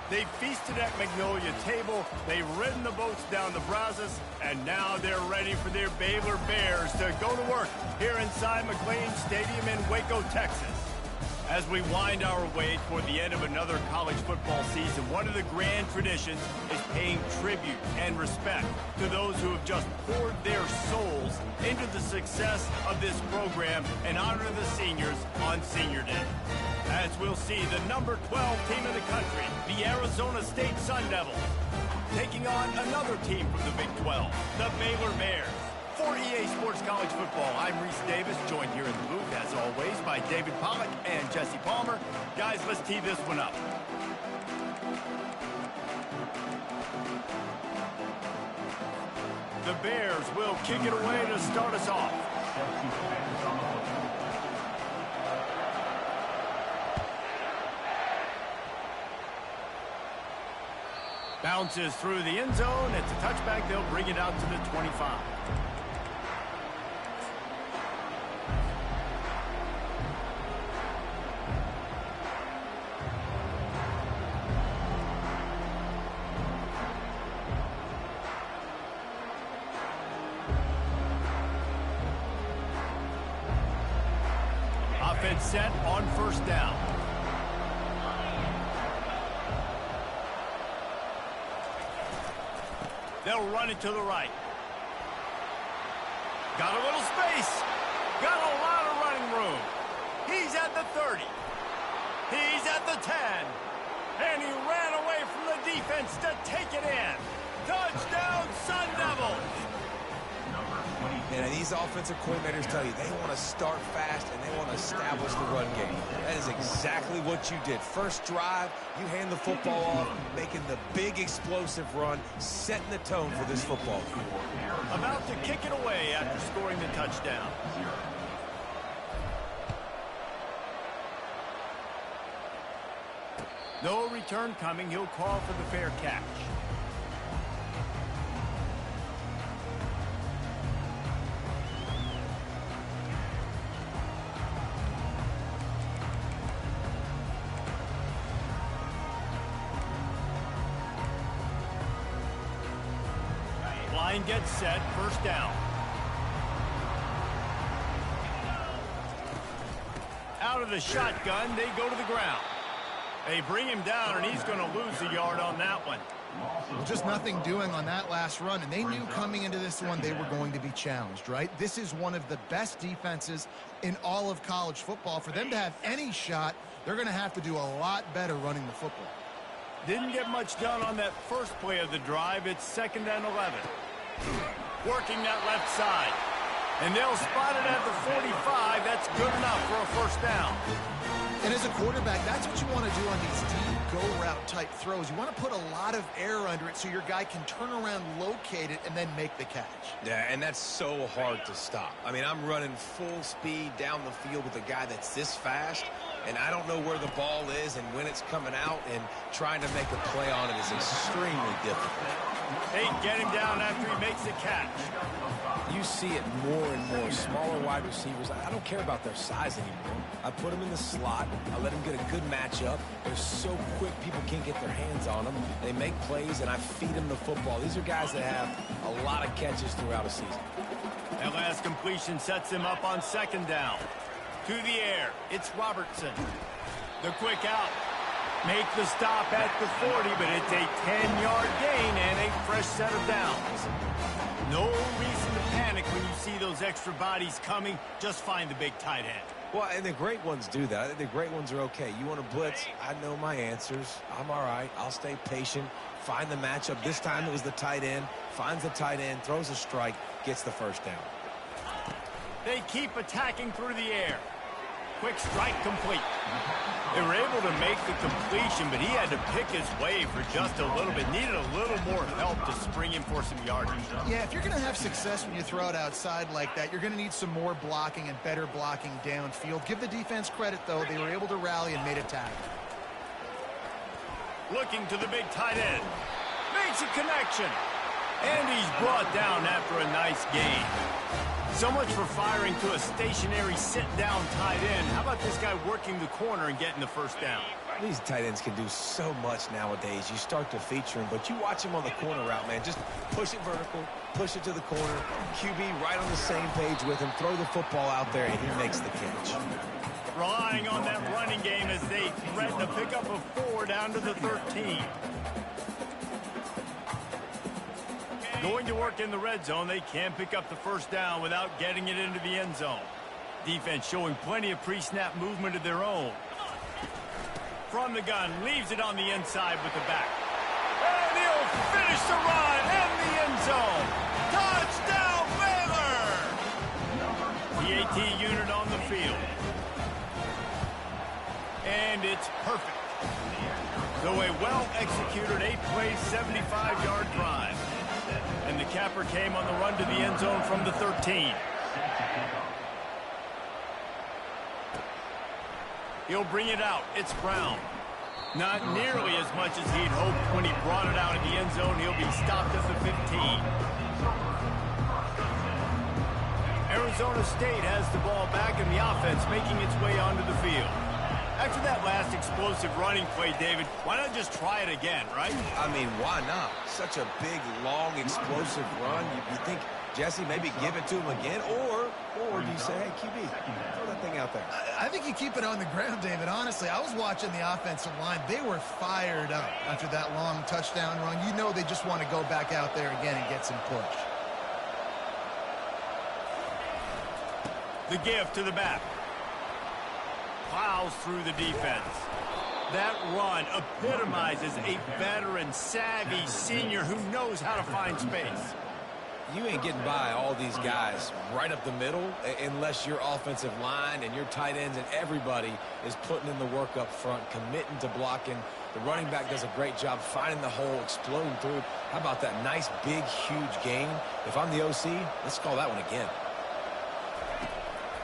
They've feasted at Magnolia Table, they've ridden the boats down the Brazos, and now they're ready for their Baylor Bears to go to work here inside McLean Stadium in Waco, Texas. As we wind our way toward the end of another college football season, one of the grand traditions is paying tribute and respect to those who have just poured their souls into the success of this program and honor the seniors on Senior Day. As we'll see the number 12 team in the country, the Arizona State Sun Devils, taking on another team from the Big 12, the Baylor Bears. For EA Sports College Football, I'm Reese Davis, joined here in the booth, as always, by David Pollack and Jesse Palmer. Guys, let's tee this one up. The Bears will kick it away to start us off. Bounces through the end zone. It's a touchback. They'll bring it out to the 25. Offense set on first down. They'll run it to the right. Got a little space. Got a lot of running room. He's at the 30. He's at the 10. And he ran away from the defense to take it in. Touchdown, Sun Devils. And these offensive coordinators tell you they want to start fast and they want to establish the run game. That is exactly what you did. First drive, you hand the football off, making the big explosive run, setting the tone for this football. About to kick it away after scoring the touchdown. No return coming. He'll call for the fair catch. Line gets set, first down. Out of the shotgun, they go to the ground. They bring him down, and he's going to lose a yard on that one. Well, just nothing doing on that last run, and they knew coming into this one they were going to be challenged, right? This is one of the best defenses in all of college football. For them to have any shot, they're going to have to do a lot better running the football. Didn't get much done on that first play of the drive. It's 2nd and 11. Working that left side. And they'll spot it at the 45. That's good enough for a first down. And as a quarterback, that's what you want to do on these deep go-route type throws. You want to put a lot of air under it so your guy can turn around, locate it, and then make the catch. Yeah, and that's so hard to stop. I mean, I'm running full speed down the field with a guy that's this fast, and I don't know where the ball is and when it's coming out, and trying to make a play on it is extremely difficult. They get him down after he makes the catch. You see it more and more. Smaller wide receivers, I don't care about their size anymore. I put them in the slot. I let them get a good matchup. They're so quick, people can't get their hands on them. They make plays, and I feed them the football. These are guys that have a lot of catches throughout a season. That last completion sets him up on 2nd down. To the air, it's Robertson. The quick out. Make the stop at the 40, but it's a 10-yard gain and a fresh set of downs. No reason to panic when you see those extra bodies coming. Just find the big tight end. Well, and the great ones do that. I think the great ones are okay. You want to blitz? I know my answers. I'm all right. I'll stay patient. Find the matchup. This time it was the tight end. Finds the tight end, throws a strike, gets the first down. They keep attacking through the air. Quick strike complete. They were able to make the completion, but he had to pick his way for just a little bit. Needed a little more help to spring him for some yardage. Yeah, if you're going to have success when you throw it outside like that, you're going to need some more blocking and better blocking downfield. Give the defense credit, though. They were able to rally and made a tackle. Looking to the big tight end. Makes a connection. And he's brought down after a nice gain. So much for firing to a stationary sit-down tight end. How about this guy working the corner and getting the first down? These tight ends can do so much nowadays. You start to feature them, but you watch him on the corner route, man. Just push it vertical, push it to the corner. QB right on the same page with him. Throw the football out there, and he makes the catch. Relying on that running game as they thread the pickup of 4 down to the 13. Going to work in the red zone, they can't pick up the first down without getting it into the end zone. Defense showing plenty of pre-snap movement of their own. From the gun, leaves it on the inside with the back. And he'll finish the run in the end zone. Touchdown, Baylor! The AT unit on the field. And it's perfect. So a well-executed 8-play, 75-yard drive. And the capper came on the run to the end zone from the 13. He'll bring it out. It's Brown. Not nearly as much as he'd hoped when he brought it out in the end zone. He'll be stopped at the 15. Arizona State has the ball back and the offense making its way onto the field. After that last explosive running play, David, why not just try it again, right? I mean, why not? Such a big, long, explosive run. You think, Jesse, maybe give it to him again? Or do you say, hey, QB, throw that thing out there? I think you keep it on the ground, David. Honestly, I was watching the offensive line. They were fired up after that long touchdown run. You know they just want to go back out there again and get some push. The give to the back. Plows through the defense. That run epitomizes a veteran, savvy senior who knows how to find space. You ain't getting by all these guys right up the middle unless your offensive line and your tight ends and everybody is putting in the work up front, committing to blocking. The running back does a great job finding the hole, exploding through. How about that nice, big, huge gain? If I'm the OC, let's call that one again.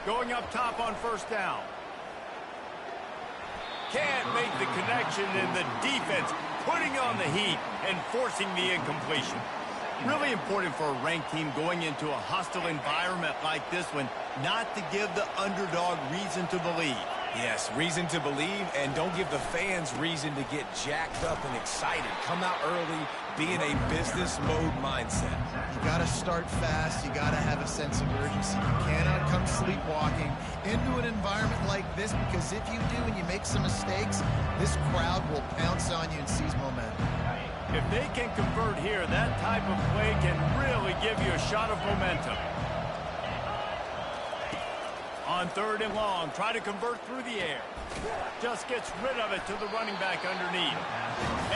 Going up top on first down. Can't make the connection, and the defense putting on the heat and forcing the incompletion. Really important for a ranked team going into a hostile environment like this one, not to give the underdog reason to believe. Yes, reason to believe, and don't give the fans reason to get jacked up and excited. Come out early, be in a business mode mindset. You got to start fast. You got to have a sense of urgency. You cannot come sleepwalking into an environment like this, because if you do and you make some mistakes, this crowd will pounce on you and seize momentum. If they can convert here, that type of play can really give you a shot of momentum. On 3rd and long, try to convert through the air. Just gets rid of it to the running back underneath.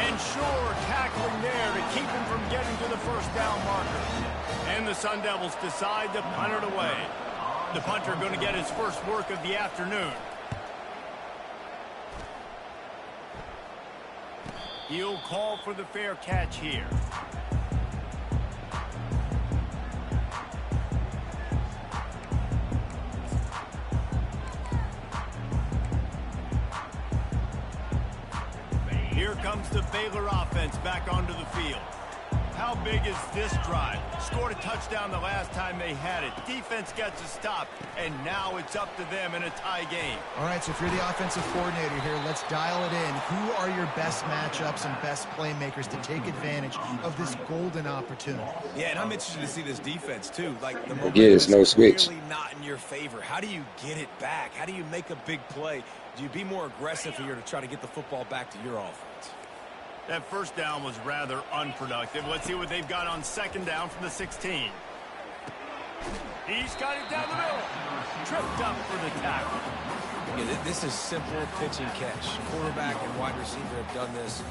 And sure, tackling there to keep him from getting to the first down marker. And the Sun Devils decide to punt it away. The punter going to get his first work of the afternoon. He'll call for the fair catch here. Here comes the Baylor offense back onto the field. How big is this drive? Scored a touchdown the last time they had it. Defense gets a stop, and now it's up to them in a tie game. All right, so if you're the offensive coordinator here, let's dial it in. Who are your best matchups and best playmakers to take advantage of this golden opportunity? Yeah, and I'm interested to see this defense, too. Like, the momentum Yes, no is switch. really not in your favor. How do you get it back? How do you make a big play? Do you be more aggressive here to try to get the football back to your offense? That first down was rather unproductive. Let's see what they've got on 2nd down from the 16. He's got it down the middle. Tripped up for the tackle. Yeah, this is simple pitch and catch. Quarterback and wide receiver have done this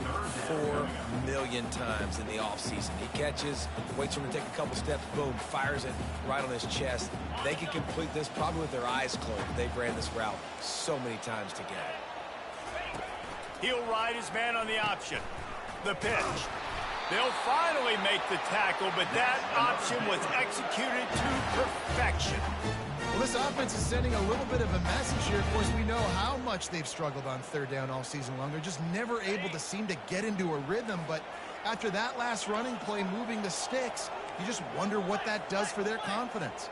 4 million times in the offseason. He catches, waits for him to take a couple steps, boom, fires it right on his chest. They can complete this probably with their eyes closed. They've ran this route so many times together. He'll ride his man on the option. The pitch. They'll finally make the tackle, but that option was executed to perfection. Well, this offense is sending a little bit of a message here. Of course, we know how much they've struggled on 3rd down all season long. They're just never able to seem to get into a rhythm. But after that last running play, moving the sticks, you just wonder what that does for their confidence.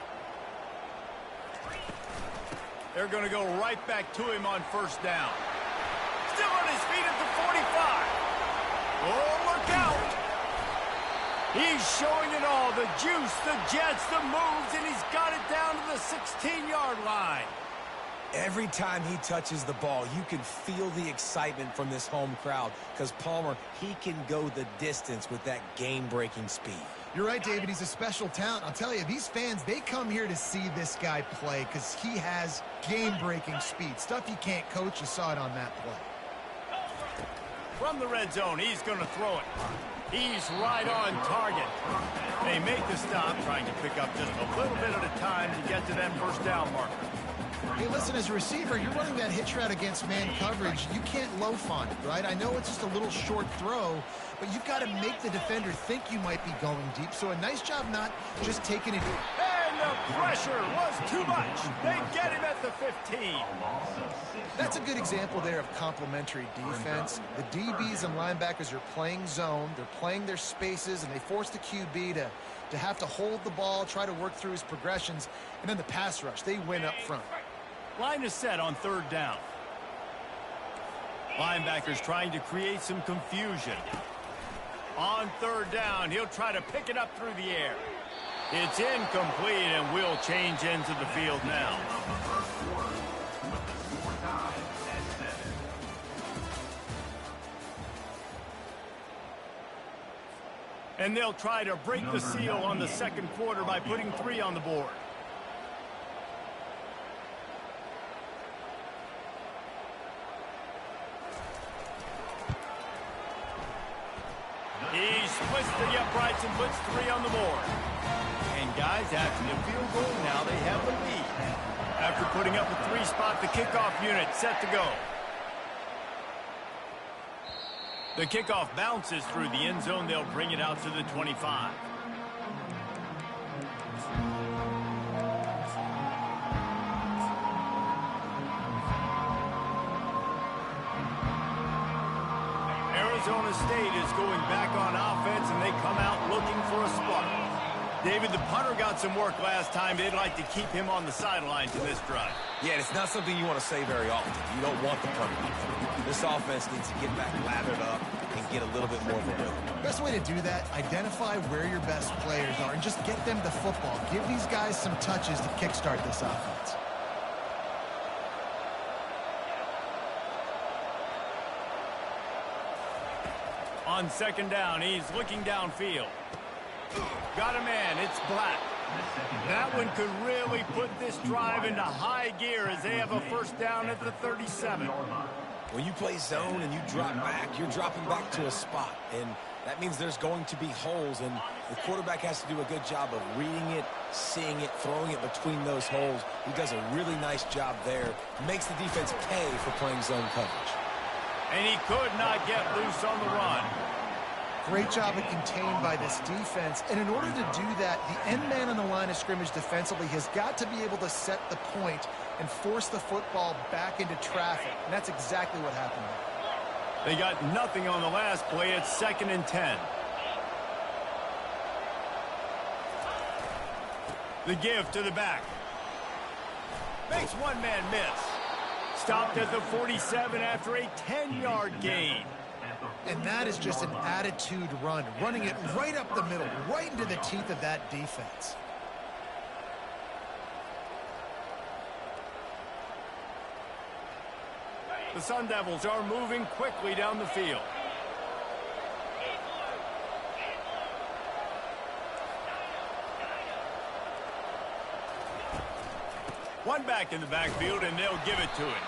They're going to go right back to him on 1st down. Still still on his feet at the 45. Oh, look out. He's showing it all, the juice, the jets, the moves, and he's got it down to the 16-yard line. Every time he touches the ball, you can feel the excitement from this home crowd because Palmer, he can go the distance with that game-breaking speed. You're right, David. He's a special talent. I'll tell you, these fans, they come here to see this guy play because he has game-breaking speed. Stuff you can't coach. You saw it on that play. From the red zone, he's going to throw it. He's right on target. They make the stop, trying to pick up just a little bit at a time to get to that first down marker. Hey, listen, as a receiver, you're running that hitch route against man coverage. You can't loaf on it, right? I know it's just a little short throw, but you've got to make the defender think you might be going deep. So a nice job not just taking it. And the pressure was too much. They get him at the 15. That's a good example there of complementary defense. The DBs and linebackers are playing zone. They're playing their spaces, and they force the QB to have to hold the ball, try to work through his progressions, and then the pass rush, they win up front. Line is set on third down. Linebackers trying to create some confusion. On third down, he'll try to pick it up through the air. It's incomplete, and we'll change ends of the field now. And they'll try to break the seal on the second quarter by putting 3 on the board. He splits the uprights and puts 3 on the board. And guys, after the field goal, now they have the lead. After putting up a 3-spot, the kickoff unit set to go. The kickoff bounces through the end zone. They'll bring it out to the 25. Arizona State is going back on offense, and they come out looking for a spark. David, the punter got some work last time. They'd like to keep him on the sidelines in this drive. Yeah, it's not something you want to say very often. You don't want the punter. This offense needs to get back lathered up and get a little bit more of a rhythm. Best way to do that, identify where your best players are and just get them the football. Give these guys some touches to kickstart this offense. On second down, he's looking downfield. Got a man, it's Black. That one could really put this drive into high gear as they have a first down at the 37. When you play zone and you drop back, you're dropping back to a spot. And that means there's going to be holes, and the quarterback has to do a good job of reading it, seeing it, throwing it between those holes. He does a really nice job there. Makes the defense pay for playing zone coverage. And he could not get loose on the run. Great job of contained by this defense. And in order to do that, the end man on the line of scrimmage defensively has got to be able to set the point and force the football back into traffic. And that's exactly what happened there. They got nothing on the last play. It's 2nd and 10. The give to the back. Makes one man miss. Stopped at the 47 after a 10-yard gain. And that is just an attitude run, running it right up the middle, right into the teeth of that defense. The Sun Devils are moving quickly down the field. One back in the backfield, and they'll give it to him.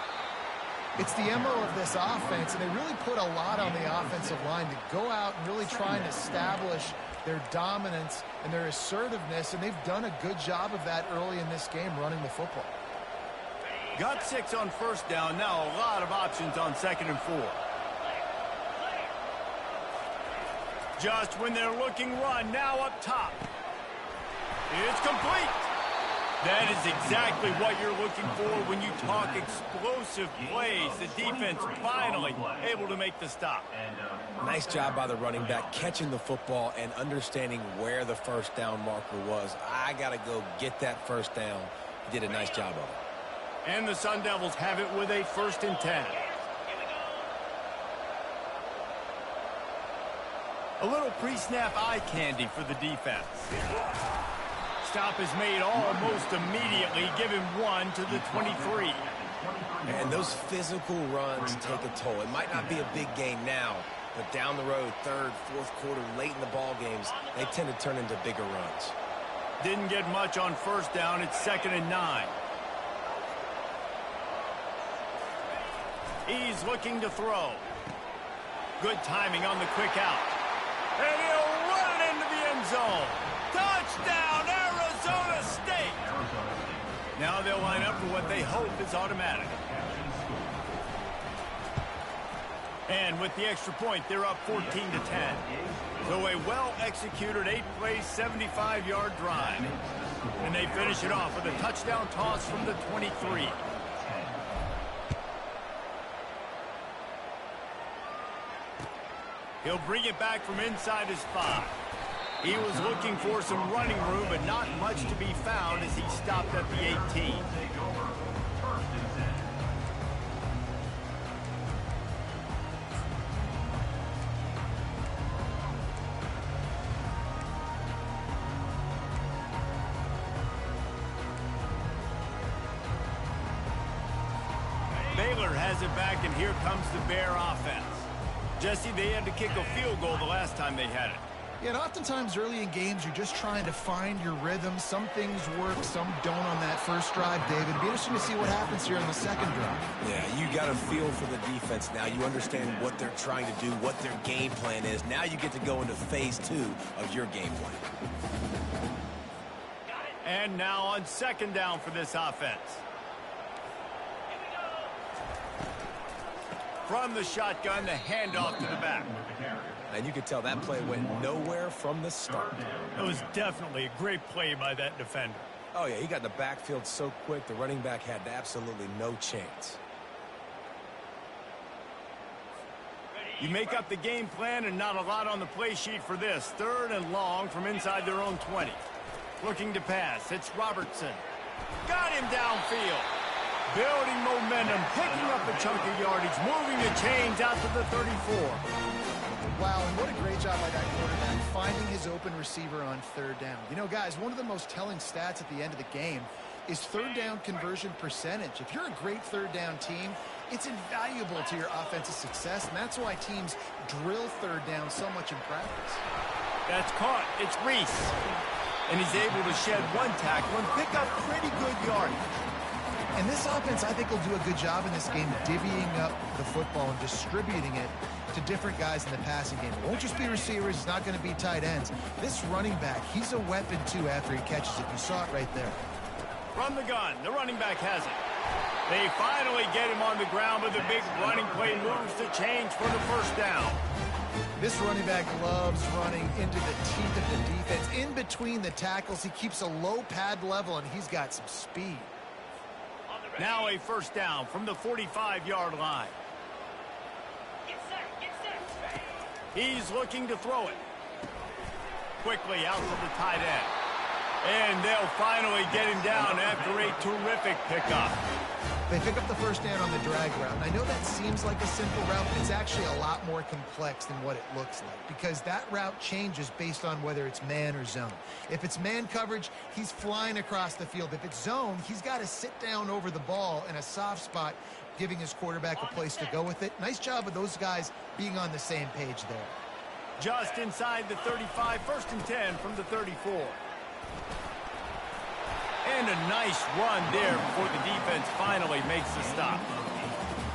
It's the MO of this offense, and they really put a lot on the offensive line to go out and really try and establish their dominance and their assertiveness, and they've done a good job of that early in this game running the football. Got 6 on first down. Now a lot of options on 2nd and 4. Just when they're looking run, now up top. It's complete. That is exactly what you're looking for when you talk explosive plays. The defense finally able to make the stop. Nice job by the running back catching the football and understanding where the first down marker was. I got to go get that first down. He did a nice job of it. And the Sun Devils have it with a 1st and 10. A little pre-snap eye candy for the defense. Stop is made almost immediately. Give him 1 to the 23. And those physical runs take a toll. It might not be a big game now, but down the road, third, fourth quarter, late in the ball games, they tend to turn into bigger runs. Didn't get much on first down. It's 2nd and 9. He's looking to throw. Good timing on the quick out. And he'll run it into the end zone. Touchdown, Arizona State! Now they'll line up for what they hope is automatic. And with the extra point, they're up 14 to 10. So a well-executed 8-play, 75-yard drive. And they finish it off with a touchdown toss from the 23. He'll bring it back from inside his 5. He was looking for some running room, but not much to be found as he stopped at the 18. Baylor has it back, and here comes the Bear offense. Jesse, they had to kick a field goal the last time they had it. Yeah, and oftentimes early in games, you're just trying to find your rhythm. Some things work, some don't on that first drive, David. It'll be interesting to see what happens here on the second drive. Yeah, you got a feel for the defense now. You understand what they're trying to do, what their game plan is. Now you get to go into phase 2 of your game plan. And now on 2nd down for this offense. From the shotgun, the handoff to the back. And you could tell that play went nowhere from the start. It was definitely a great play by that defender. Oh, yeah, he got in the backfield so quick, the running back had absolutely no chance. You make up the game plan and not a lot on the play sheet for this. 3rd and long from inside their own 20. Looking to pass. It's Robertson. Got him downfield. Building momentum, picking up a chunk of yardage, moving the chains out to the 34. Wow, and what a great job by that quarterback, finding his open receiver on 3rd down. You know, guys, one of the most telling stats at the end of the game is 3rd down conversion percentage. If you're a great 3rd down team, it's invaluable to your offensive success, and that's why teams drill 3rd down so much in practice. That's caught. It's Reese. And he's able to shed one tackle and pick up pretty good yardage. And this offense, I think, will do a good job in this game divvying up the football and distributing it to different guys in the passing game. It won't just be receivers. It's not going to be tight ends. This running back, he's a weapon, too, after he catches it. You saw it right there. From the gun, the running back has it. They finally get him on the ground, but the big running play moves the change for the 1st down. This running back loves running into the teeth of the defense. In between the tackles, he keeps a low pad level, and he's got some speed. Now a 1st down from the 45-yard line. He's looking to throw it. Quickly out to the tight end. And they'll finally get him down after a terrific pickup. They pick up the 1st down on the drag route. And I know that seems like a simple route, but it's actually a lot more complex than what it looks like, because that route changes based on whether it's man or zone. If it's man coverage, he's flying across the field. If it's zone, he's got to sit down over the ball in a soft spot, giving his quarterback a place to go with it. Nice job of those guys being on the same page there. Just inside the 35, 1st and 10 from the 34. And a nice run there before the defense finally makes the stop.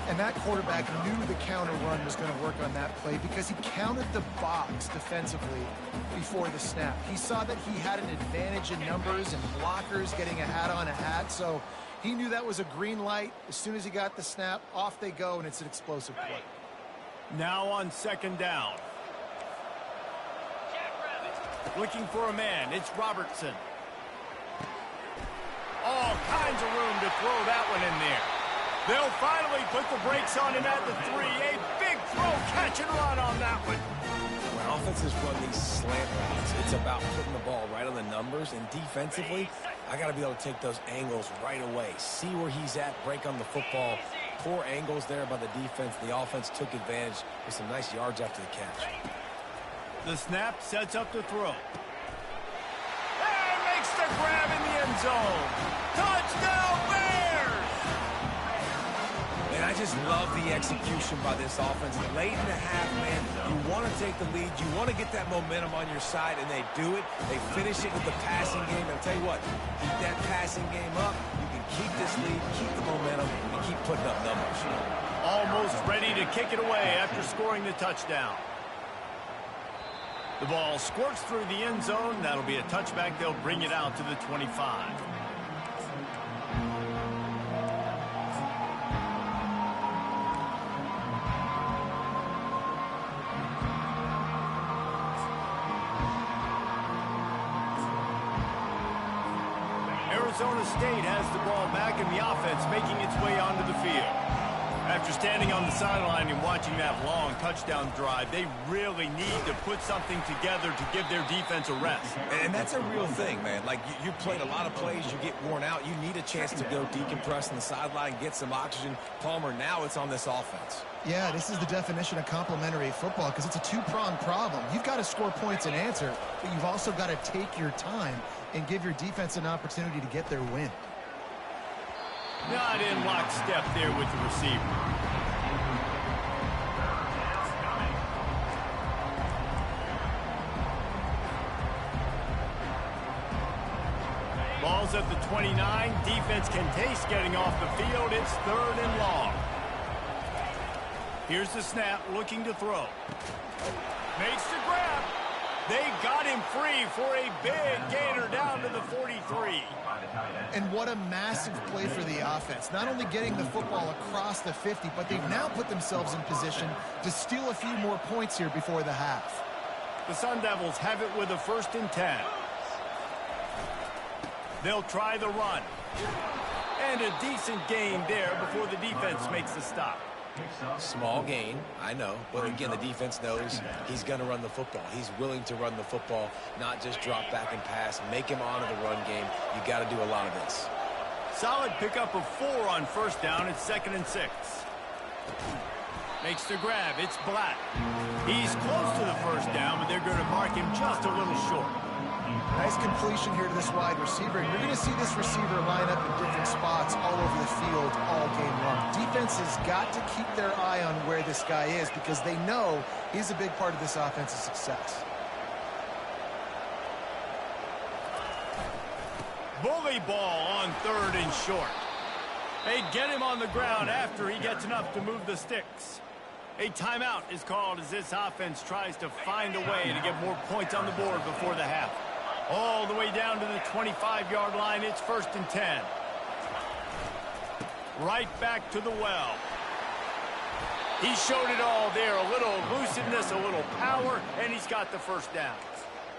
And that quarterback knew the counter run was going to work on that play because he counted the box defensively before the snap. He saw that he had an advantage in numbers and blockers getting a hat on a hat, so he knew that was a green light. As soon as he got the snap, off they go, and it's an explosive play. Now on 2nd down. Looking for a man, it's Robertson. All kinds of room to throw that one in there. They'll finally put the brakes on him at the 3. A big throw, catch and run on that one. When offenses run these slant routes, it's about putting the ball right on the numbers, and defensively, I got to be able to take those angles right away. See where he's at, break on the football. Poor angles there by the defense. The offense took advantage with some nice yards after the catch. The snap sets up the throw. And makes the grab in the end zone. Touchdown, Bears! And I just love the execution by this offense. Late in the half, man, you want to take the lead. You want to get that momentum on your side, and they do it. They finish it with the passing game. And I'll tell you what, keep that passing game up. You can keep this lead, keep the momentum, and keep putting up numbers. Almost ready to kick it away after scoring the touchdown. The ball squirts through the end zone. That'll be a touchback. They'll bring it out to the 25. Arizona State has the ball back, and the offense making its way onto the field. After standing on the sideline and watching that long touchdown drive, they really need to put something together to give their defense a rest. And that's a real thing, man. Like, you played a lot of plays, you get worn out, you need a chance to go decompress on the sideline, get some oxygen. Palmer, now it's on this offense. Yeah, this is the definition of complementary football because it's a two-pronged problem. You've got to score points and answer, but you've also got to take your time and give your defense an opportunity to get their win. Not in lockstep there with the receiver. Ball's at the 29. Defense can taste getting off the field. It's 3rd and long. Here's the snap, looking to throw. Makes the grab. They got him free for a big gainer down to the 43. And what a massive play for the offense. Not only getting the football across the 50, but they've now put themselves in position to steal a few more points here before the half. The Sun Devils have it with a 1st and 10. They'll try the run. And a decent gain there before the defense makes the stop. Small gain, I know. But again, the defense knows he's going to run the football. He's willing to run the football, not just drop back and pass, make him honor the run game. You got to do a lot of this. Solid pickup of 4 on 1st down. It's 2nd and 6. Makes the grab. It's Black. He's close to the 1st down, but they're going to mark him just a little short. Nice completion here to this wide receiver. And you're going to see this receiver line up in different spots all over the field all game long. Defense has got to keep their eye on where this guy is because they know he's a big part of this offense's success. Bully ball on 3rd and short. They get him on the ground after he gets enough to move the sticks. A timeout is called as this offense tries to find a way to get more points on the board before the half. All the way down to the 25-yard line, it's 1st and 10. Right back to the well. He showed it all there, a little elusiveness, a little power, and he's got the 1st down.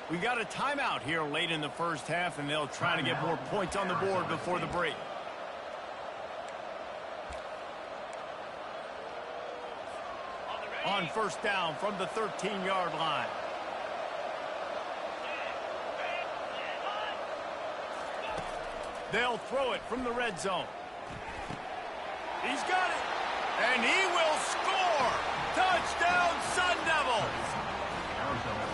We got a timeout here late in the 1st half, and they'll try to get more points on the board before the break. On 1st down from the 13-yard line. They'll throw it from the red zone. He's got it. And he will score. Touchdown, Sun Devils.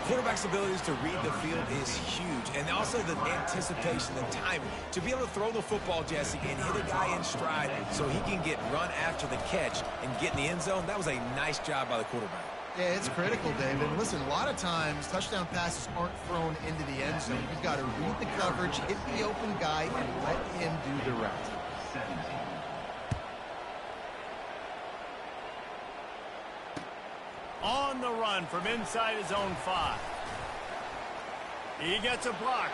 Quarterback's abilities to read the field is huge, and also the anticipation, the timing. To be able to throw the football, Jesse, and hit a guy in stride so he can get run after the catch and get in the end zone, that was a nice job by the quarterback. Yeah, it's critical, David. And listen, a lot of times, touchdown passes aren't thrown into the end zone. You've got to read the coverage, hit the open guy, and let him do the rest. On the run from inside his own 5. He gets a block.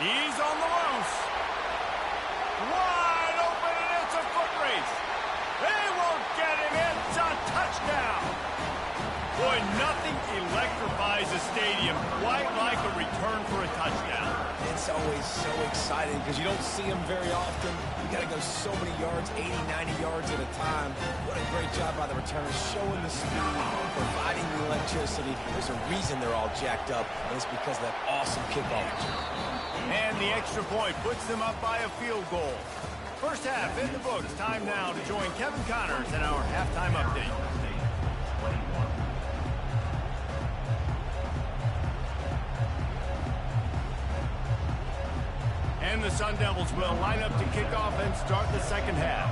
He's on the loose. Wide open, and it's a foot race. They won't get him. It's a touchdown. Boy, nothing electrifies a stadium quite like a return for a touchdown. It's always so exciting because you don't see them very often. You got to go so many yards, 80, 90 yards at a time. What a great job by the returners, showing the speed, providing the electricity. There's a reason they're all jacked up, and it's because of that awesome kickoff. And the extra point puts them up by a field goal. 1st half in the books. Time now to join Kevin Connors in our halftime update. And the Sun Devils will line up to kick off and start the second half.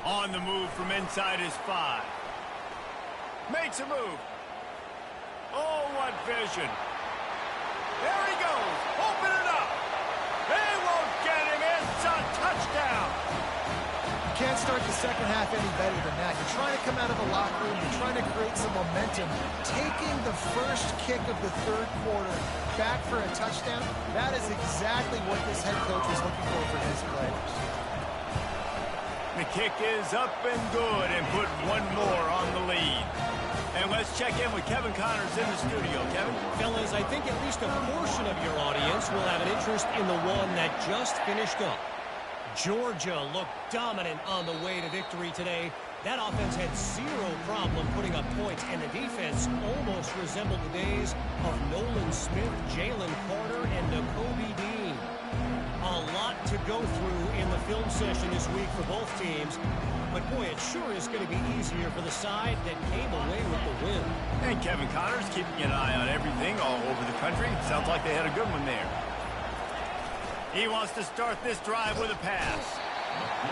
On the move from inside his 5. Makes a move. Oh, what vision. There he goes. Open it up. They won't get him. It's a touchdown. You can't start the second half any better than that. You're trying to come out of the locker room. You're trying to create some momentum. Taking the first kick of the third quarter back for a touchdown, that is exactly what this head coach was looking for his players. The kick is up and good and put one more on the lead. And let's check in with Kevin Connors in the studio. Kevin? Fellas, I think at least a portion of your audience will have an interest in the one that just finished up. Georgia looked dominant on the way to victory today. That offense had zero problem putting up points, and the defense almost resembled the days of Nolan Smith, Jalen Carter, and Nakobe Dean. A lot to go through in the film session this week for both teams. But, boy, it sure is going to be easier for the side that came away with the win. And Kevin Connors keeping an eye on everything all over the country. Sounds like they had a good one there. He wants to start this drive with a pass.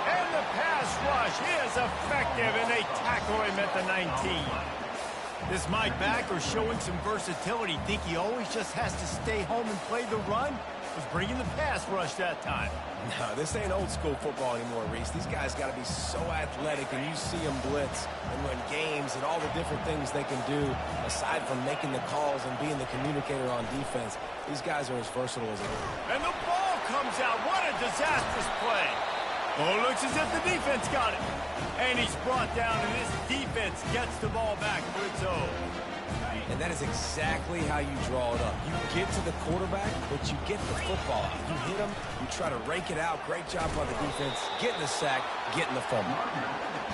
And the pass rush is effective, and they tackle him at the 19. This Mike backer showing some versatility. Think he always just has to stay home and play the run? Was bringing the pass rush that time. No, this ain't old school football anymore, Reese. These guys got to be so athletic, and you see them blitz and win games and all the different things they can do aside from making the calls and being the communicator on defense. These guys are as versatile as they are. And the ball comes out. What a disastrous play. Oh, looks as if the defense got it. And he's brought down, and this defense gets the ball back for its own. And that is exactly how you draw it up. You get to the quarterback, but you get the football out. You hit him, you try to rake it out. Great job by the defense. Getting the sack, getting the fumble.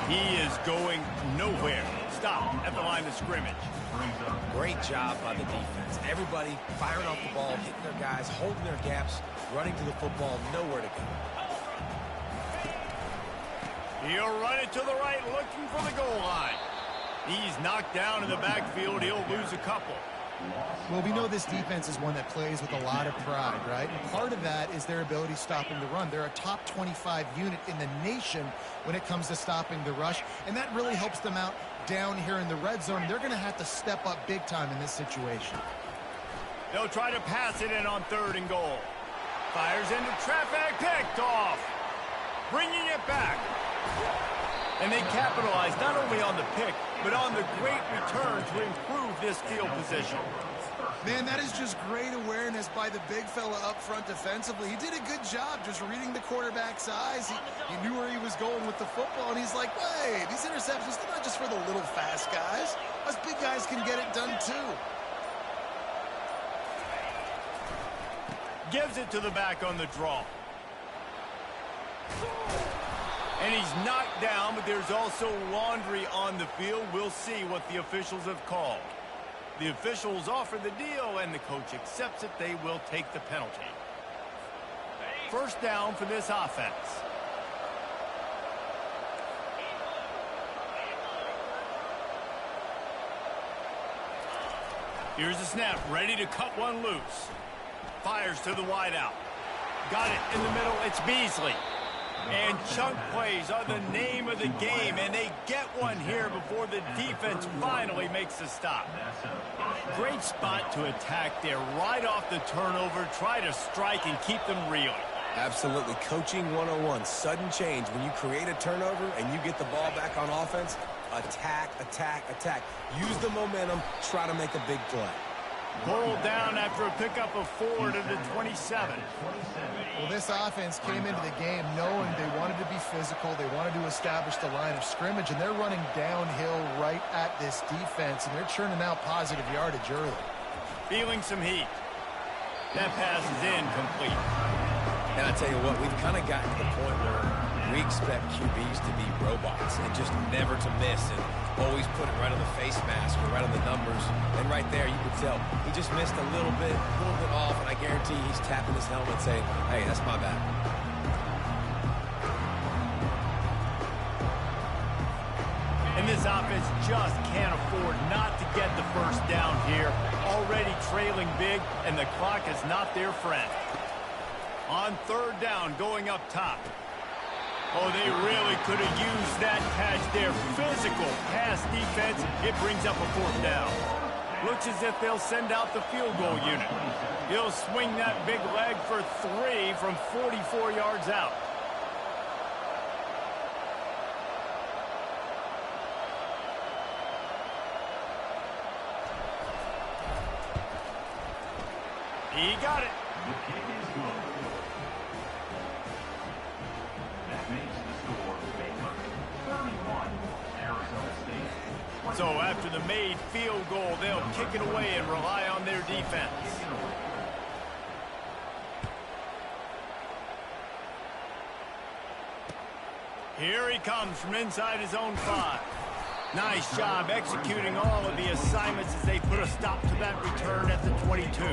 He is going nowhere. Stop at the line of scrimmage. Great job by the defense. Everybody firing off the ball, hitting their guys, holding their gaps, running to the football, nowhere to go. He'll run it to the right, looking for the goal line. He's knocked down in the backfield. He'll lose a couple. Well, we know this defense is one that plays with a lot of pride, right? And part of that is their ability stopping the run. They're a top 25 unit in the nation when it comes to stopping the rush, and that really helps them out down here in the red zone. They're going to have to step up big time in this situation. They'll try to pass it in on 3rd and goal. Fires into traffic, picked off. Bringing it back. And they capitalize not only on the pick, but on the great return to improve this field position. Man, that is just great awareness by the big fella up front defensively. He did a good job just reading the quarterback's eyes. He knew where he was going with the football, and he's like, wait, these interceptions, they're not just for the little fast guys. Us big guys can get it done too. Gives it to the back on the draw. And he's knocked down, but there's also laundry on the field. We'll see what the officials have called. The officials offer the deal, and the coach accepts it. They will take the penalty. 1st down for this offense. Here's the snap, ready to cut one loose. Fires to the wideout. Got it in the middle. It's Beasley. And chunk plays are the name of the game, and they get one here before the defense finally makes the stop. Great spot to attack there, right off the turnover, try to strike and keep them reeling. Absolutely. Coaching 101. Sudden change. When you create a turnover and you get the ball back on offense, attack, attack, attack. Use the momentum. Try to make a big play. Pulled down after a pickup of 4 to the 27. Well, this offense came into the game knowing they wanted to be physical. They wanted to establish the line of scrimmage, and they're running downhill right at this defense, and they're churning out positive yardage early. Feeling some heat. That pass is incomplete. And I tell you what, we've kind of gotten to the point where we expect QBs to be robots and just never to miss and always put it right on the face mask or right on the numbers. And right there, you can tell he just missed a little bit off, and I guarantee he's tapping his helmet saying, hey, that's my bad. And this offense just can't afford not to get the first down here. Already trailing big, and the clock is not their friend. On third down, going up top. Oh, they really could have used that catch there. Physical pass defense. It brings up a fourth down. Looks as if they'll send out the field goal unit. He'll swing that big leg for 3 from 44 yards out. He got it. The kick is good. That makes the score Baylor 31, Arizona State. So after the made field goal, they'll kick it away and rely on their defense. Here he comes from inside his own 5. Nice job executing all of the assignments as they put a stop to that return at the 22.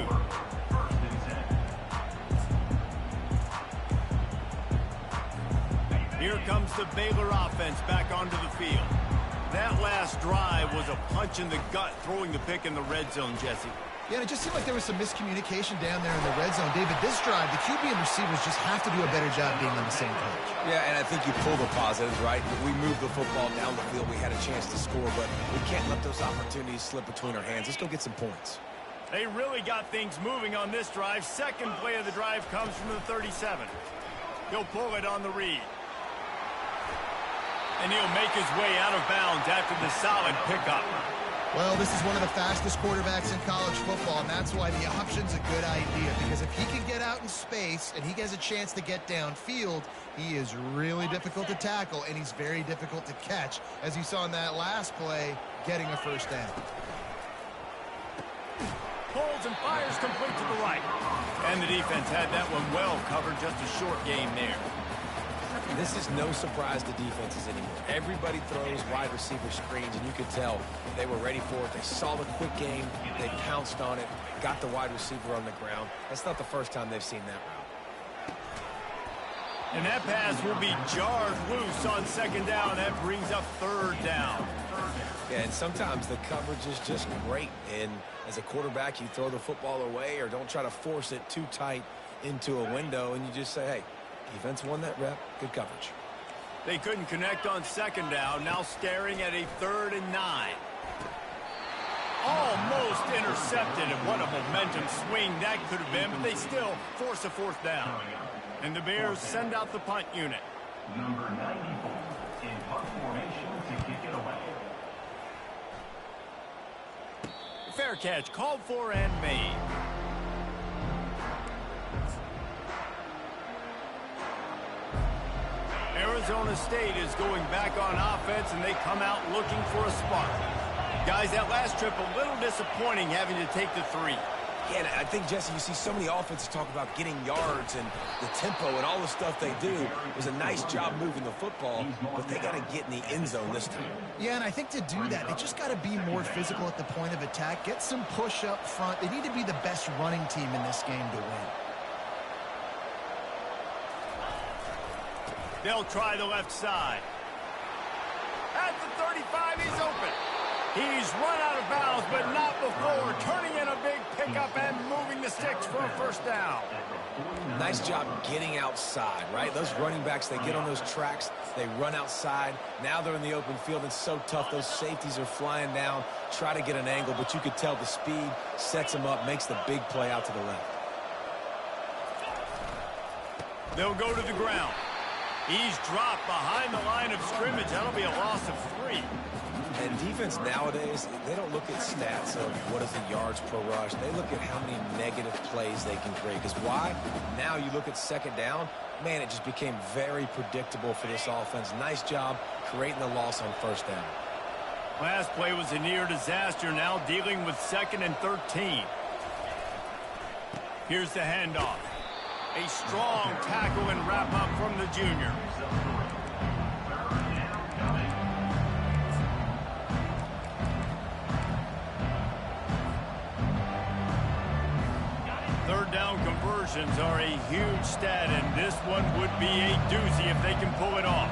Here comes the Baylor offense back onto the field. That last drive was a punch in the gut, throwing the pick in the red zone, Jesse. Yeah, and it just seemed like there was some miscommunication down there in the red zone. David, this drive, the QB and receivers just have to do a better job being on the same page. Yeah, and I think you pull the positives, right? We moved the football down the field. We had a chance to score, but we can't let those opportunities slip between our hands. Let's go get some points. They really got things moving on this drive. Second play of the drive comes from the 37. He'll pull it on the read. And he'll make his way out of bounds after the solid pickup. Well, this is one of the fastest quarterbacks in college football, and that's why the option's a good idea, because if he can get out in space and he has a chance to get downfield, he is really difficult to tackle, and he's very difficult to catch, as you saw in that last play, getting a first down. Pulls and fires complete to the right. And the defense had that one well covered, just a short game there. This is no surprise to defenses anymore. Everybody throws wide receiver screens, and you could tell they were ready for it. They saw the quick game. They pounced on it, got the wide receiver on the ground. That's not the first time they've seen that route. And that pass will be jarred loose on second down. That brings up third down. Yeah, and sometimes the coverage is just great. And as a quarterback, you throw the football away or don't try to force it too tight into a window, and you just say, hey, defense won that rep. Good coverage. They couldn't connect on second down. Now staring at a 3rd and 9. Almost intercepted, and what a momentum swing that could have been, but they still force a 4th down. And the Bears send out the punt unit. Number 94 in punt formation to kick it away. Fair catch called for and made. Arizona State is going back on offense, and they come out looking for a spark. Guys, that last trip a little disappointing having to take the 3. Yeah, and I think, Jesse, you see so many offenses talk about getting yards and the tempo and all the stuff they do. It was a nice job moving the football, but they got to get in the end zone this time. Yeah, and I think to do that, they just got to be more physical at the point of attack, get some push up front. They need to be the best running team in this game to win. They'll try the left side. At the 35, he's open. He's run out of bounds, but not before turning in a big pickup and moving the sticks for a first down. Nice job getting outside, right? Those running backs, they get on those tracks, they run outside. Now they're in the open field. It's so tough. Those safeties are flying down, try to get an angle, but you could tell the speed sets them up, makes the big play out to the left. They'll go to the ground. He's dropped behind the line of scrimmage. That'll be a loss of 3. And defense nowadays, they don't look at stats of what is the yards per rush. They look at how many negative plays they can create. Because why? Now you look at second down, man, it just became very predictable for this offense. Nice job creating the loss on first down. Last play was a near disaster, now dealing with 2nd and 13. Here's the handoff. A strong tackle and wrap up from the junior. Third down conversions are a huge stat, and this one would be a doozy if they can pull it off.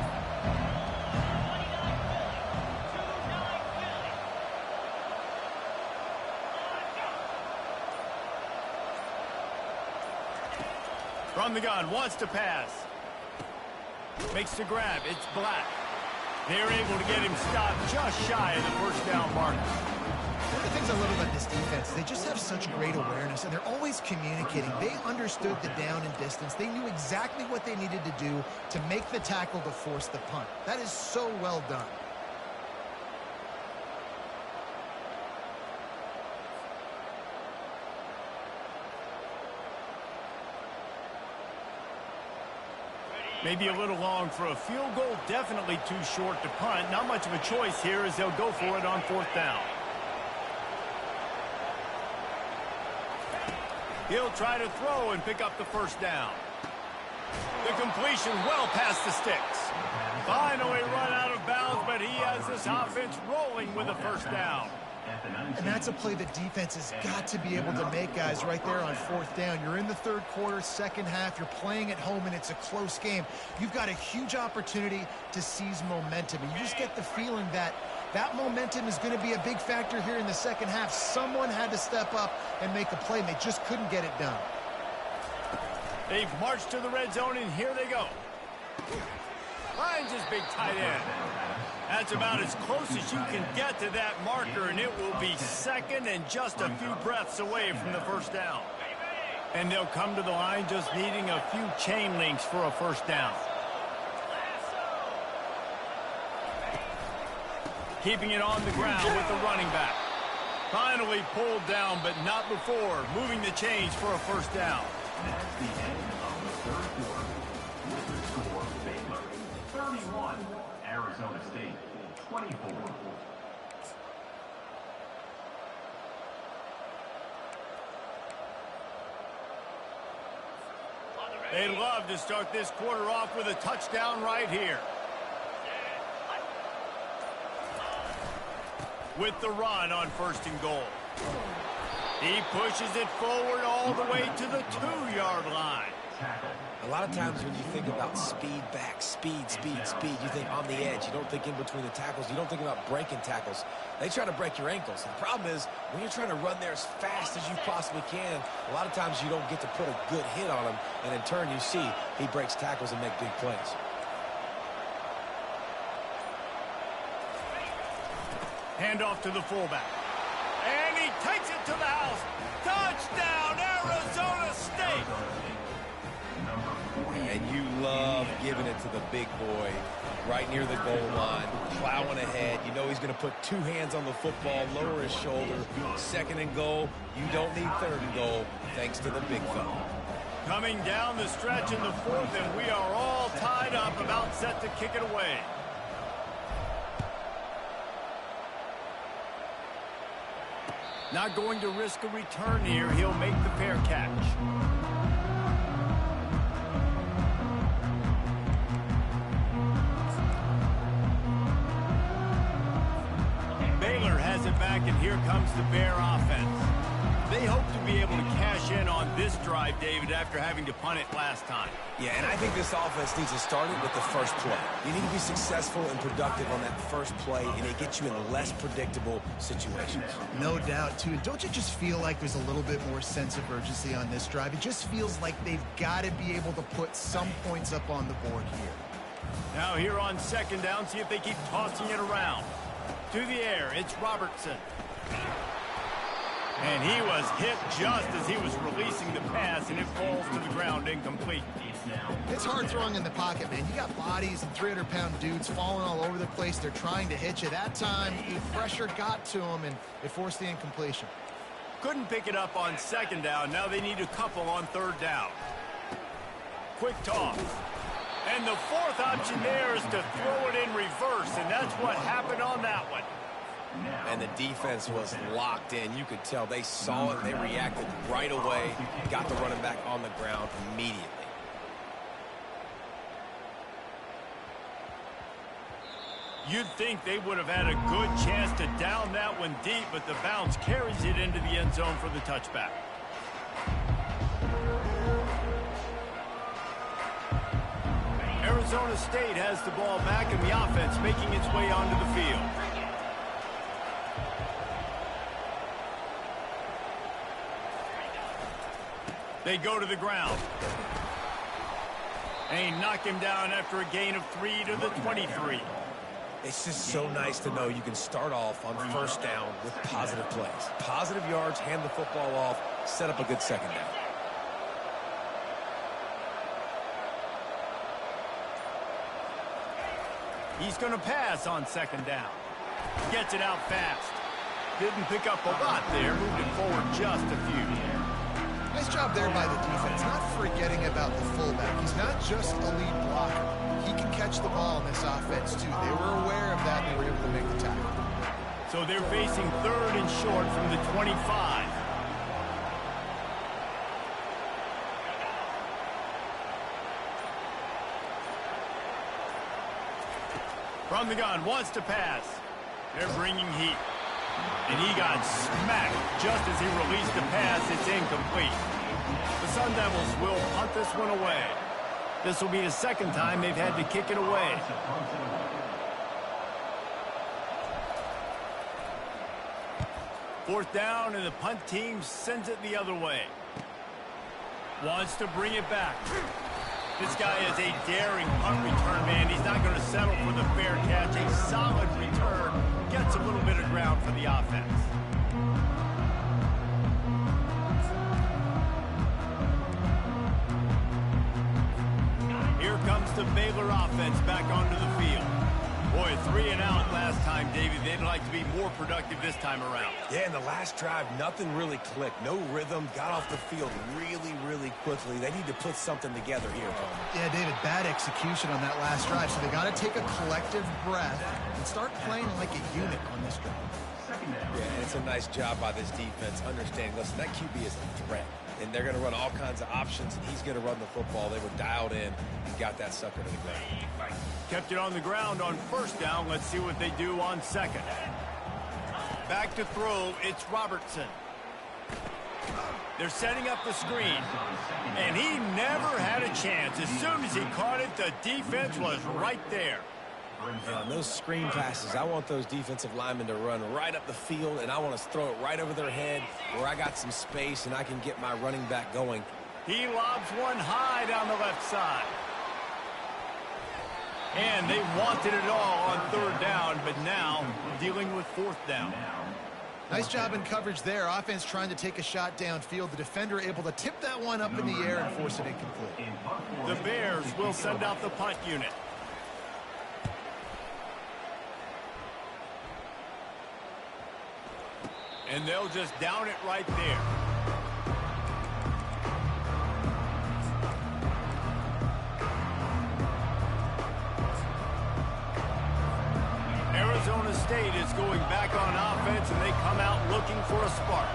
From the gun, wants to pass. Makes the grab. It's Black. They're able to get him stopped just shy of the first down mark. One of the things I love about this defense, they just have such great awareness, and they're always communicating. They understood the down and distance. They knew exactly what they needed to do to make the tackle to force the punt. That is so well done. Maybe a little long for a field goal, definitely too short to punt. Not much of a choice here as they'll go for it on 4th down. He'll try to throw and pick up the first down. The completion well past the sticks. Finally run out of bounds, but he has this offense rolling with a first down. And that's a play the defense has got to be able to make, guys, right there on 4th down. You're in the 3rd quarter, 2nd half. You're playing at home, and it's a close game. You've got a huge opportunity to seize momentum. And you just get the feeling that that momentum is going to be a big factor here in the 2nd half. Someone had to step up and make a play, and they just couldn't get it done. They've marched to the red zone, and here they go. Finds his big tight end. That's about as close as you can get to that marker, and it will be 2nd and just a few breaths away from the first down. And they'll come to the line just needing a few chain links for a first down. Keeping it on the ground with the running back. Finally pulled down, but not before moving the chains for a first down. That's the end of the 3rd quarter. With the score, Baylor 31, Arizona State 24. They'd love to start this quarter off with a touchdown right here. With the run on 1st and goal. He pushes it forward all the way to the 2-yard line. A lot of times when you think about speed back, speed, you think on the edge. You don't think in between the tackles. You don't think about breaking tackles. They try to break your ankles. The problem is when you're trying to run there as fast as you possibly can, a lot of times you don't get to put a good hit on him, and in turn you see he breaks tackles and makes big plays. Hand off to the fullback. And he takes it to the house. Touchdown, Arizona State. And you love giving it to the big boy right near the goal line, plowing ahead. You know he's going to put 2 hands on the football, lower his shoulder. 2nd and goal. You don't need 3rd and goal, thanks to the big fella. Coming down the stretch in the 4th, and we are all tied up, about set to kick it away. Not going to risk a return here. He'll make the fair catch. Baylor has it back, and here comes the Bear offense. They hope to be able to cash in on this drive, David, after having to punt it last time. Yeah, and I think this offense needs to start it with the first play. You need to be successful and productive on that first play, and it gets you in less predictable situations. No doubt, too. Don't you just feel like there's a little bit more sense of urgency on this drive? It just feels like they've got to be able to put some points up on the board here. Now here on 2nd down, see if they keep tossing it around. To the air, it's Robertson. And he was hit just as he was releasing the pass, and it falls to the ground incomplete. It's hard throwing in the pocket, man. You got bodies and 300-pound dudes falling all over the place. They're trying to hit you. That time, the pressure got to him, and it forced the incompletion. Couldn't pick it up on 2nd down. Now they need a couple on 3rd down. Quick toss. And the 4th option there is to throw it in reverse, and that's what happened on that one. And the defense was locked in. You could tell they saw it. They reacted right away. Got the running back on the ground immediately. You'd think they would have had a good chance to down that one deep, but the bounce carries it into the end zone for the touchback. Arizona State has the ball back, and the offense making its way onto the field. They go to the ground. And he knocked him down after a gain of 3 to the 23. It's just so nice to know you can start off on first down with positive plays. Positive yards, hand the football off, set up a good second down. He's going to pass on second down. Gets it out fast. Didn't pick up a lot there, moved it forward just a few. Nice job there by the defense, not forgetting about the fullback. He's not just a lead blocker. He can catch the ball in this offense, too. They were aware of that, and they were able to make the tackle. So they're facing 3rd and short from the 25. From the gun, wants to pass. They're bringing heat. And he got smacked just as he released the pass. It's incomplete. The Sun Devils will punt this one away. This will be the second time they've had to kick it away. Fourth down, and the punt team sends it the other way. Wants to bring it back. This guy is a daring punt return man. He's not going to settle for the fair catch. A solid return. Gets a little bit of ground for the offense. Here comes the Baylor offense back onto the field. Boy, 3 and out last time, Davey. They'd like to be more productive this time around. Yeah, in the last drive, nothing really clicked. No rhythm. Got off the field really quickly. They need to put something together here. Yeah, David, bad execution on that last drive. So they got to take a collective breath and start playing like a unit on this drive. Yeah, and it's a nice job by this defense understanding, listen, that QB is a threat. And they're going to run all kinds of options, and he's going to run the football. They were dialed in and got that sucker to the ground. Kept it on the ground on first down. Let's see what they do on second. Back to throw, it's Robertson. They're setting up the screen. And he never had a chance. As soon as he caught it, the defense was right there. On those screen passes, I want those defensive linemen to run right up the field, and I want to throw it right over their head where I got some space and I can get my running back going. He lobs one high down the left side. And they wanted it all on third down, but now dealing with fourth down. Nice job in coverage there. Offense trying to take a shot downfield. The defender able to tip that one up in the air and force it incomplete. The Bears will send out the punt unit. And they'll just down it right there. Arizona State is going back on offense, and they come out looking for a spark.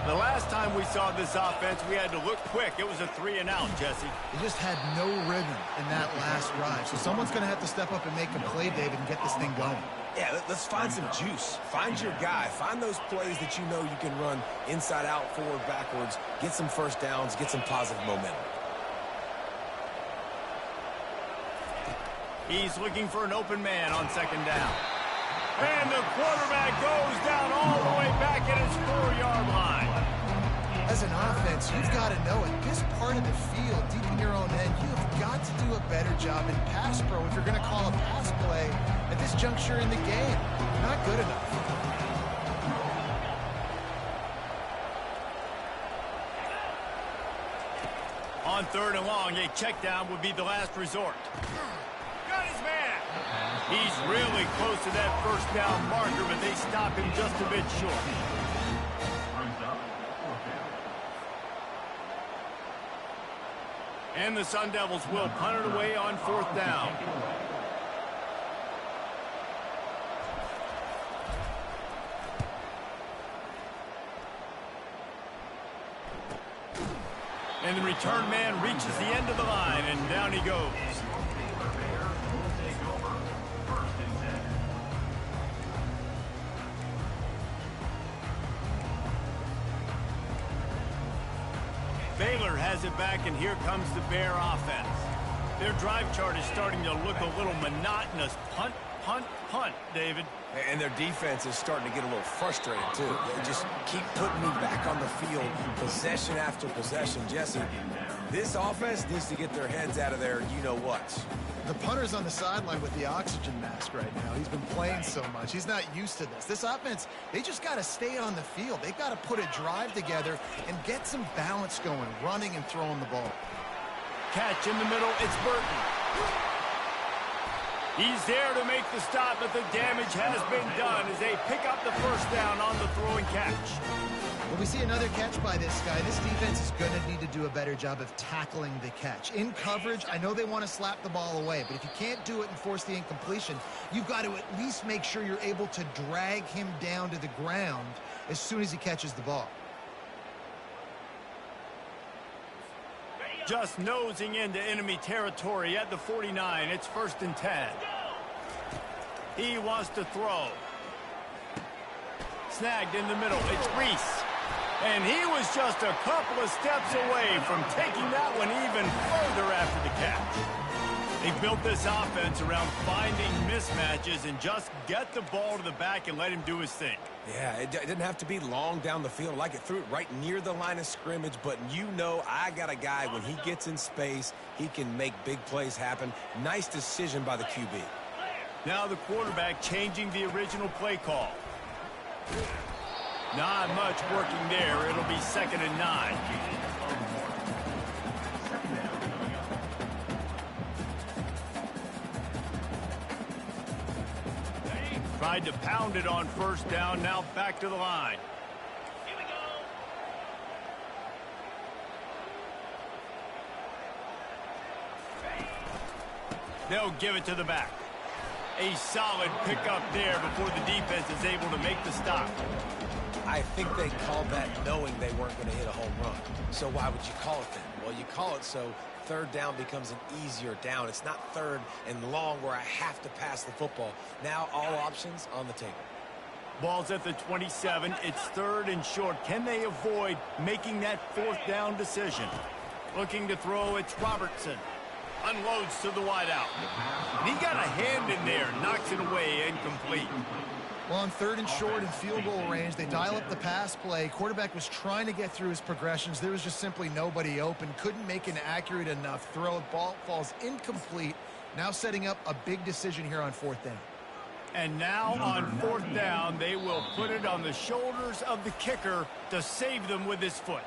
The last time we saw this offense, we had to look quick. It was a 3 and out, Jesse. They just had no rhythm in that last drive. So someone's going to have to step up and make a play, David, and get this thing going. Yeah, let's find some juice. Find your guy. Find those plays that you know you can run inside out, forward, backwards. Get some first downs. Get some positive momentum. He's looking for an open man on second down. And the quarterback goes down all the way back at his 4-yard line. As an offense, you've got to know at this part of the field, deep in your own end, you've got to do a better job in pass pro if you're going to call a pass play at this juncture in the game. Not good enough. On third and long, a check down would be the last resort. Got his man. He's really close to that first down marker, but they stop him just a bit short. And the Sun Devils will punt it away on fourth down. And the return man reaches the end of the line, and down he goes. Baylor has it back, and here comes the Bear offense. Their drive chart is starting to look a little monotonous. Punt, punt, punt, David. And their defense is starting to get a little frustrated, too. They just keep putting me back on the field, possession after possession. Jesse, this offense needs to get their heads out of their you-know-whats. The punter's on the sideline with the oxygen mask right now. He's been playing so much. He's not used to this. This offense, they just got to stay on the field. They've got to put a drive together and get some balance going, running and throwing the ball. Catch in the middle. It's Burton. He's there to make the stop, but the damage has been done as they pick up the first down on the throwing catch. When we see another catch by this guy, this defense is going to need to do a better job of tackling the catch. In coverage, I know they want to slap the ball away, but if you can't do it and force the incompletion, you've got to at least make sure you're able to drag him down to the ground as soon as he catches the ball. Just nosing into enemy territory at the 49. It's 1st and 10. He wants to throw. Snagged in the middle. It's Reese. And he was just a couple of steps away from taking that one even further after the catch. They built this offense around finding mismatches and just get the ball to the back and let him do his thing. Yeah, it didn't have to be long down the field. Like it threw it right near the line of scrimmage, but you know I got a guy, when he gets in space, he can make big plays happen. Nice decision by the QB. Now the quarterback changing the original play call. Not much working there. It'll be 2nd and 9. Tried to pound it on 1st down. Now back to the line. Here we go. They'll give it to the back. A solid pickup there before the defense is able to make the stop. I think they called that knowing they weren't going to hit a home run. So why would you call it then? Well, you call it so 3rd down becomes an easier down. It's not 3rd and long where I have to pass the football. Now all options on the table. Ball's at the 27. It's 3rd and short. Can they avoid making that 4th down decision? Looking to throw, it's Robertson. Unloads to the wideout. And he got a hand in there. Knocks it away, incomplete. Well, on 3rd and short and field goal range, they dial up the pass play. Quarterback was trying to get through his progressions. There was just simply nobody open. Couldn't make an accurate enough throw. Ball falls incomplete. Now setting up a big decision here on 4th down. And now on 4th down, they will put it on the shoulders of the kicker to save them with his foot.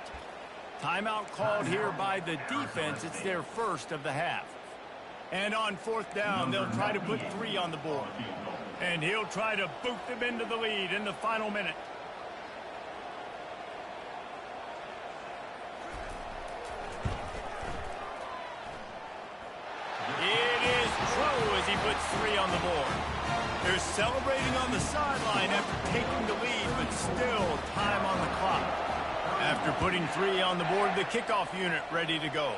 Timeout called here by the defense. It's their first of the half. And on 4th down, they'll try to put 3 on the board. And he'll try to boot them into the lead in the final minute. It is true as he puts 3 on the board. They're celebrating on the sideline after taking the lead, but still time on the clock. After putting 3 on the board, the kickoff unit ready to go.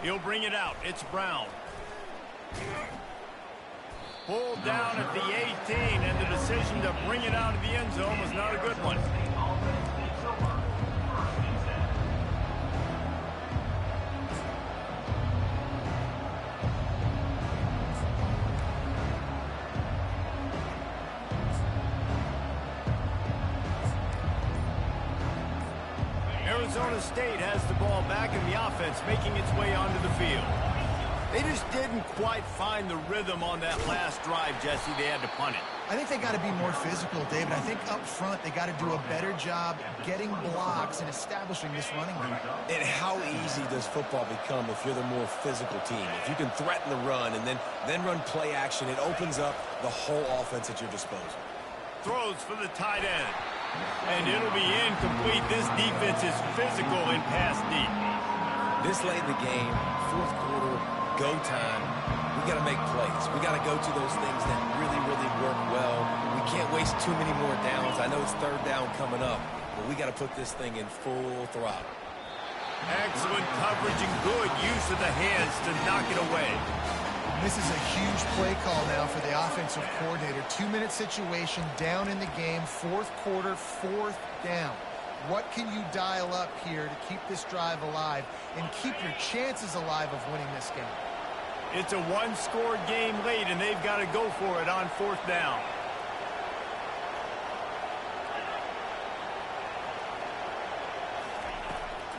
He'll bring it out. It's Brown. Pulled down at the 18, and the decision to bring it out of the end zone was not a good one. Arizona State has the ball back, and the offense making its way onto the field. They just didn't quite find the rhythm on that last drive, Jesse. They had to punt it. I think they got to be more physical, David. I think up front they got to do a better job getting blocks and establishing this running game. And how easy does football become if you're the more physical team? If you can threaten the run and then run play action, it opens up the whole offense at your disposal. Throws for the tight end. And it'll be incomplete. This defense is physical and pass deep. This late in the game, 4th quarter, go time. We got to make plays. We got to go to those things that really, really work well. We can't waste too many more downs. I know it's 3rd down coming up, but we got to put this thing in full throttle. Excellent coverage and good use of the hands to knock it away. This is a huge play call now for the offensive coordinator. 2-minute situation, down in the game, 4th quarter, 4th down. What can you dial up here to keep this drive alive and keep your chances alive of winning this game? It's a one-score game late, and they've got to go for it on 4th down.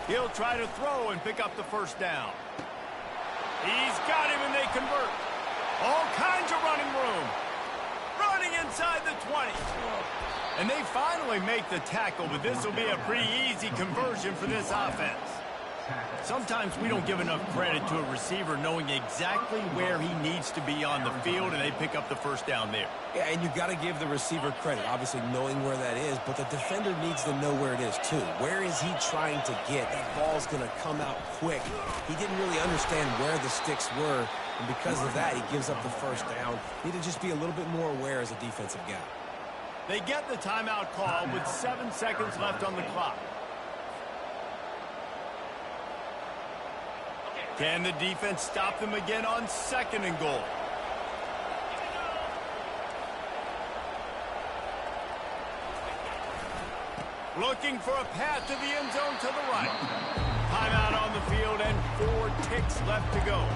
He'll try to throw and pick up the 1st down. He's got him, and they convert. All kinds of running room. Running inside the 20. And they finally make the tackle, but this will be a pretty easy conversion for this offense. Sometimes we don't give enough credit to a receiver knowing exactly where he needs to be on the field, and they pick up the 1st down there. Yeah, and you've got to give the receiver credit, obviously knowing where that is, but the defender needs to know where it is too. Where is he trying to get? That ball's going to come out quick. He didn't really understand where the sticks were, and because of that, he gives up the 1st down. Need to just be a little bit more aware as a defensive guy. They get the timeout call with 7 seconds left on the clock. Can the defense stop them again on 2nd and goal? Looking for a path to the end zone to the right. Timeout on the field and 4 ticks left to go.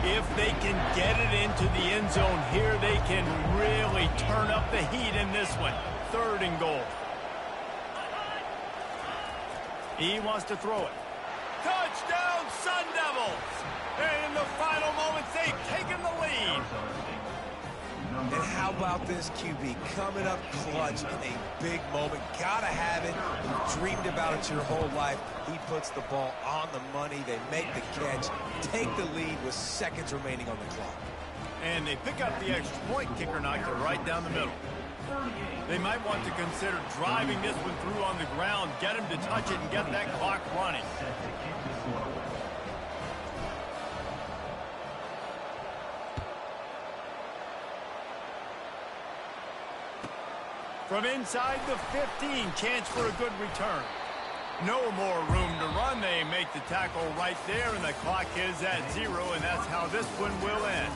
If they can get it into the end zone here, they can really turn up the heat in this one. 3rd and goal. He wants to throw it. Touchdown, Sun Devils! And in the final moments, they've taken the lead. And how about this QB coming up clutch in a big moment? Gotta have it. You've dreamed about it your whole life. He puts the ball on the money. They make the catch, take the lead with seconds remaining on the clock. And they pick up the extra point. Kicker knocked it right down the middle. They might want to consider driving this one through on the ground, get him to touch it, and get that clock running. From inside the 15, chance for a good return. No more room to run. They make the tackle right there, and the clock is at 0, and that's how this one will end.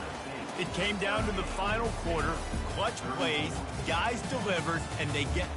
It came down to the final quarter. Clutch plays, guys delivered, and they get